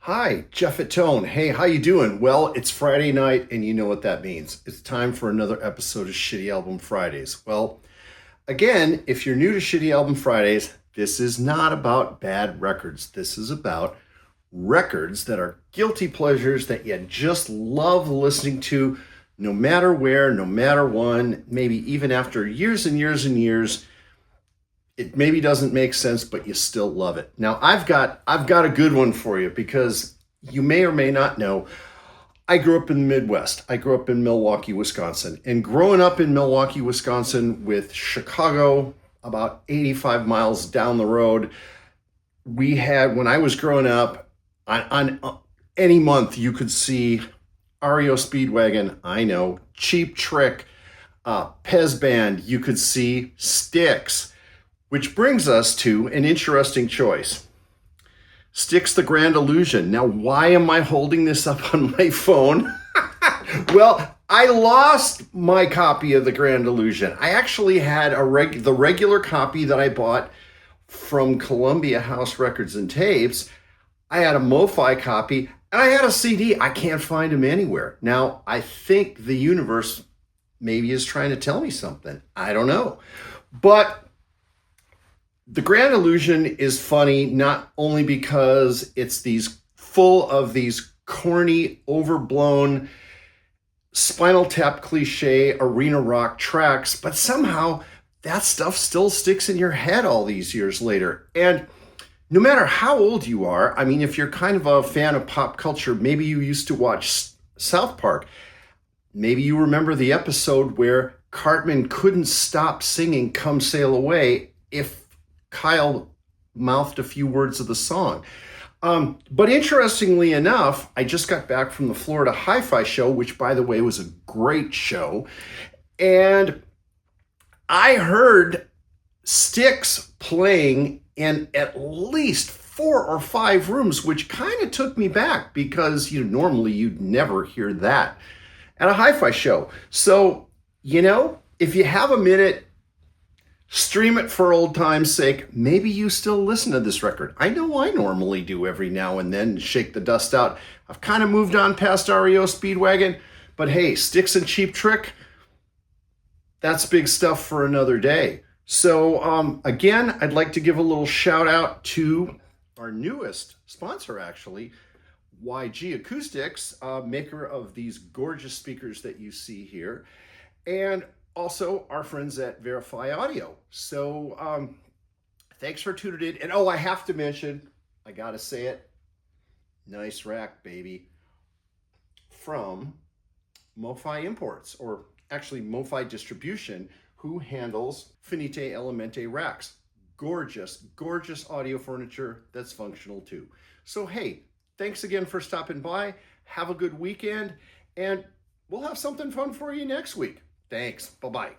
Hi, Jeff at Tone. Hey, how you doing? Well, it's Friday night and you know what that means. It's time for another episode of Shitty Album Fridays. Well, again, if you're new to Shitty Album Fridays, this is not about bad records. This is about records that are guilty pleasures that you just love listening to no matter where, no matter when, maybe even after years and years and years. It maybe doesn't make sense, but you still love it. Now, I've got a good one for you because you may or may not know, I grew up in the Midwest. I grew up in Milwaukee, Wisconsin. And growing up in Milwaukee, Wisconsin with Chicago about 85 miles down the road, we had, when I was growing up, on any month you could see REO Speedwagon, I know, Cheap Trick, Pez Band, you could see STYX. Which brings us to an interesting choice. STYX The Grand Illusion. Now, why am I holding this up on my phone? Well, I lost my copy of The Grand Illusion. I actually had the regular copy that I bought from Columbia House Records and Tapes. I had a MoFi copy, and I had a CD. I can't find them anywhere. Now, I think the universe maybe is trying to tell me something. I don't know. But The Grand Illusion is funny not only because it's full of these corny, overblown, Spinal Tap cliche, arena rock tracks, but somehow that stuff still sticks in your head all these years later. And no matter how old you are, I mean, if you're kind of a fan of pop culture, maybe you used to watch South Park. Maybe you remember the episode where Cartman couldn't stop singing Come Sail Away if Kyle mouthed a few words of the song. But interestingly enough, I just got back from the Florida Hi-Fi show, which, by the way, was a great show. And I heard STYX playing in at least 4 or 5 rooms, which kind of took me back because normally you'd never hear that at a hi-fi show. So, if you have a minute, stream it for old time's sake. Maybe you still listen to this record. I know I normally do every now and then, shake the dust out. I've kind of moved on past REO Speedwagon, but hey, STYX and Cheap Trick, that's big stuff for another day. So again, I'd like to give a little shout out to our newest sponsor, actually, YG Acoustics, maker of these gorgeous speakers that you see here, and also our friends at Vera-Fi Audio. So thanks for tuning in. And I have to mention, I gotta say it, nice rack, baby, from MoFi Imports, or actually MoFi Distribution, who handles Finite Elemente racks. Gorgeous, gorgeous audio furniture that's functional too. So hey, thanks again for stopping by. Have a good weekend, and we'll have something fun for you next week. Thanks. Bye-bye.